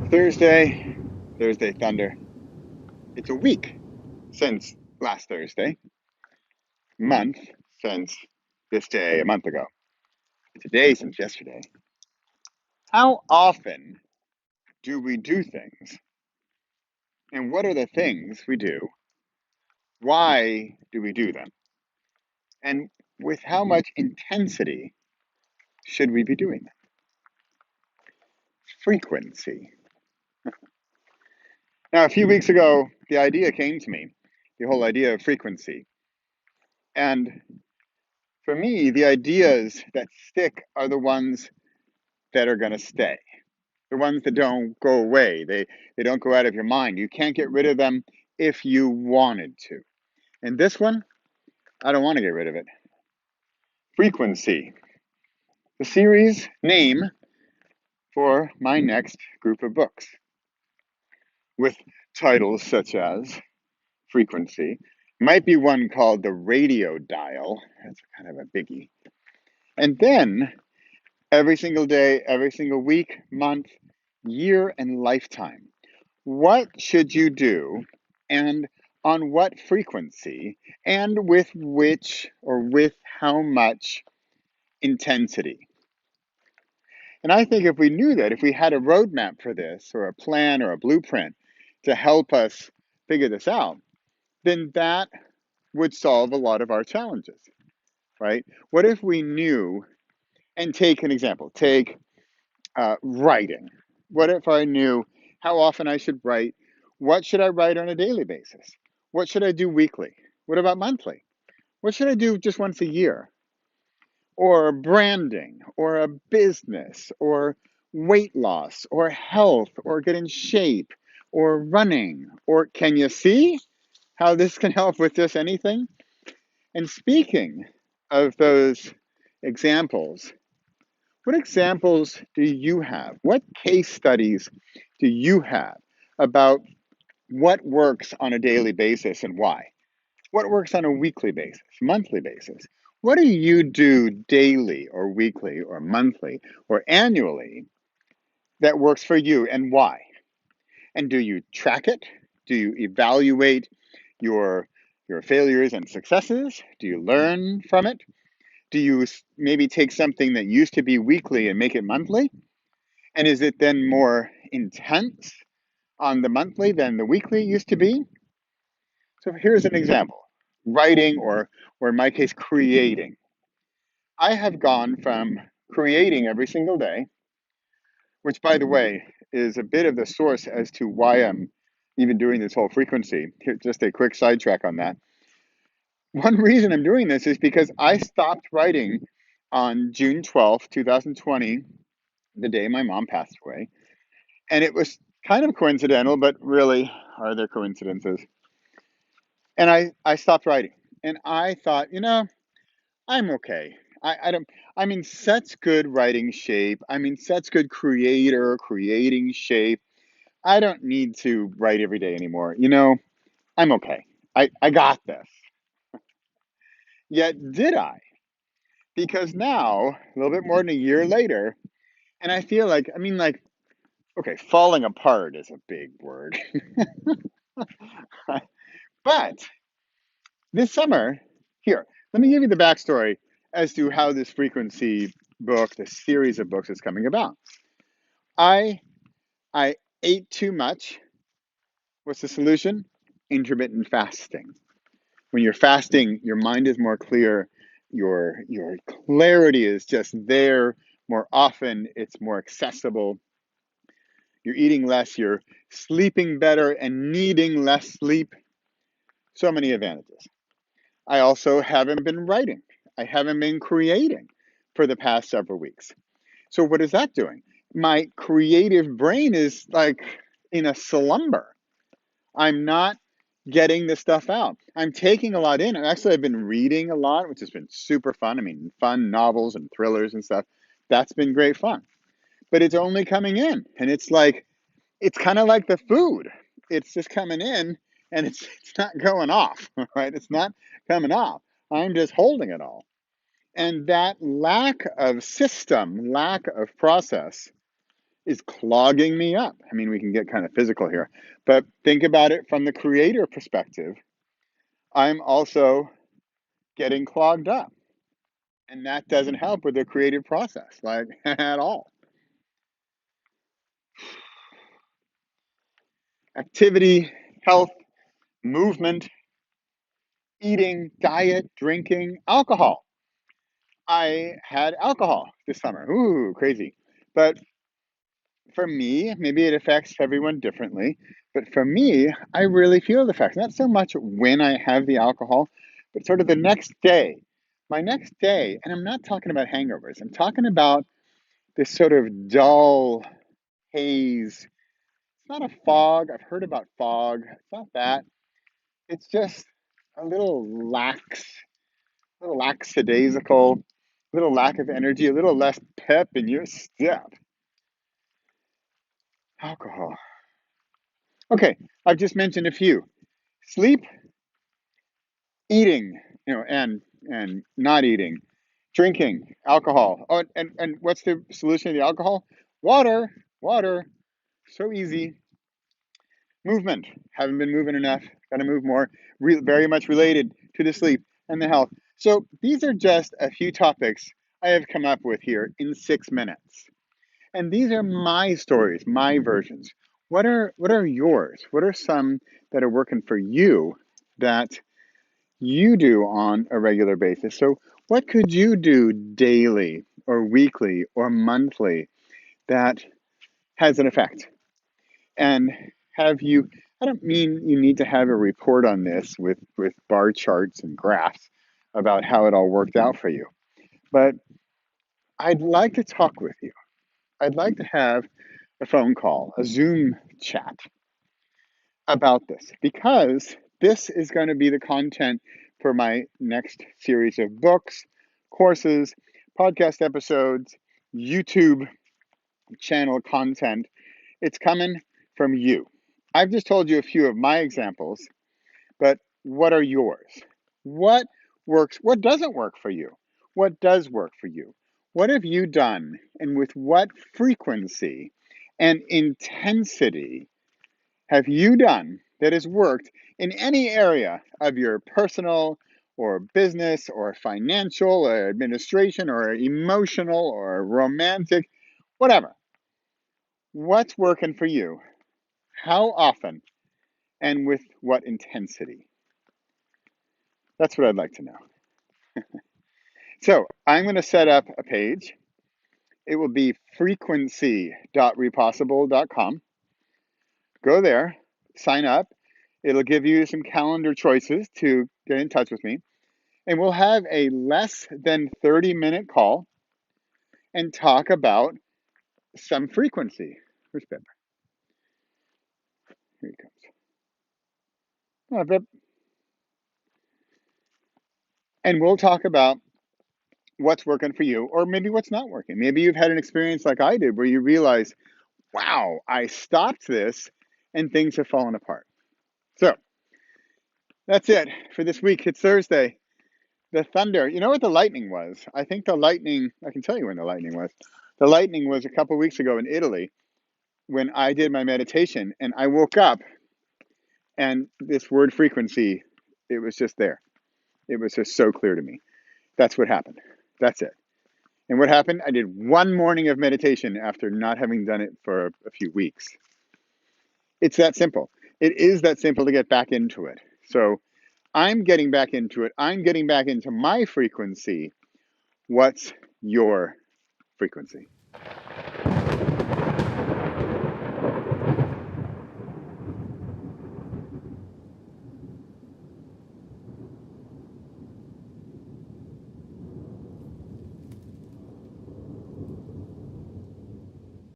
Thursday, Thursday Thunder. It's a week since last Thursday, month since this day a month ago, today since yesterday. How often do we do things? And what are the things we do? Why do we do them? And with how much intensity should we be doing them? Frequency. Now, a few weeks ago, the idea came to me, the whole idea of frequency. And for me, the ideas that stick are the ones that are going to stay. The ones that don't go away. They don't go out of your mind. You can't get rid of them if you wanted to. And this one, I don't want to get rid of it. Frequency. The series name for my next group of books with titles such as Frequency. Might be one called The Radio Dial. That's kind of a biggie. And then every single day, every single week, month, year, and lifetime. What should you do and on what frequency and with which or with how much intensity? And I think if we knew that, if we had a roadmap for this or a plan or a blueprint to help us figure this out, then that would solve a lot of our challenges, right? What if we knew, and take an example, take writing. What if I knew how often I should write? What should I write on a daily basis? What should I do weekly? What about monthly? What should I do just once a year? Or branding, or a business, or weight loss, or health, or get in shape, or running, or can you see how this can help with just anything? And speaking of those examples, what examples do you have? What case studies do you have about what works on a daily basis and why? What works on a weekly basis, monthly basis? What do you do daily or weekly or monthly or annually that works for you and why? And do you track it? Do you evaluate your your failures and successes? Do you learn from it? Do you maybe take something that used to be weekly and make it monthly? And is it then more intense on the monthly than the weekly used to be? So here's an example. Writing or in my case creating. I have gone from creating every single day, which by the way is a bit of the source as to why I'm even doing this whole frequency. Here, just a quick sidetrack on that. One reason I'm doing this is because I stopped writing on June 12th, 2020, the day my mom passed away. And it was kind of coincidental, but really, are there coincidences? And I stopped writing. And I thought, I'm okay. I don't, I'm in such good writing shape. I'm in such good creating shape. I don't need to write every day anymore. I'm okay. I got this. Yet, did I? Because now, a little bit more than a year later, and I feel like, okay, falling apart is a big word. But this summer, here, let me give you the backstory as to how this frequency book, this series of books is coming about. I I ate too much. What's the solution? Intermittent fasting. When you're fasting, your mind is more clear, your clarity is just there more often, it's more accessible. You're eating less, you're sleeping better and needing less sleep. So many advantages. I also haven't been writing. I haven't been creating for the past several weeks. So what is that doing? My creative brain is like in a slumber. I'm not getting the stuff out. I'm taking a lot in. And actually, I've been reading a lot, which has been super fun. I mean, fun novels and thrillers and stuff. That's been great fun. But it's only coming in. And it's kind of like the food. It's just coming in and it's not going off, right? It's not coming off. I'm just holding it all. And that lack of system, lack of process is clogging me up. I mean, we can get kind of physical here, but think about it from the creator perspective. I'm also getting clogged up, and that doesn't help with the creative process, like at all. Activity, health, movement, eating, diet, drinking, alcohol. I had alcohol this summer. Ooh, crazy. But for me, maybe it affects everyone differently. But for me, I really feel the effects. Not so much when I have the alcohol, but sort of the next day. My next day, and I'm not talking about hangovers, I'm talking about this sort of dull haze. It's not a fog. I've heard about fog. It's not that. It's just a little lackadaisical, a little lack of energy, a little less pep in your step. Alcohol. Okay, I've just mentioned a few. Sleep, eating, and not eating, drinking, alcohol. Oh, and what's the solution to the alcohol? Water, water. So easy. Movement. Haven't been moving enough. Got to move more. Very much related to the sleep and the health. So these are just a few topics I have come up with here in 6 minutes. And these are my stories, my versions. What are yours? What are some that are working for you that you do on a regular basis? So what could you do daily or weekly or monthly that has an effect? And have you, I don't mean you need to have a report on this with bar charts and graphs about how it all worked out for you, but I'd like to talk with you. I'd like to have a phone call, a Zoom chat about this, because this is going to be the content for my next series of books, courses, podcast episodes, YouTube channel content. It's coming from you. I've just told you a few of my examples, but what are yours? What works? What doesn't work for you? What does work for you? What have you done? And with what frequency and intensity have you done that has worked in any area of your personal or business or financial or administration or emotional or romantic, whatever? What's working for you? How often? And with what intensity? That's what I'd like to know. So I'm going to set up a page. It will be frequency.repossible.com. Go there, sign up. It'll give you some calendar choices to get in touch with me. And we'll have a less than 30-minute call and talk about some frequency. Where's Pip? Here he comes. Oh, Pip. And we'll talk about what's working for you, or maybe what's not working. Maybe you've had an experience like I did where you realize, wow, I stopped this and things have fallen apart. So that's it for this week. It's Thursday. The thunder, you know what the lightning was? I think the lightning, I can tell you when the lightning was. The lightning was a couple weeks ago in Italy when I did my meditation and I woke up and this word frequency, it was just there. It was just so clear to me. That's what happened. That's it. And what happened? I did one morning of meditation after not having done it for a few weeks. It's that simple. It is that simple to get back into it. So I'm getting back into it. I'm getting back into my frequency. What's your frequency?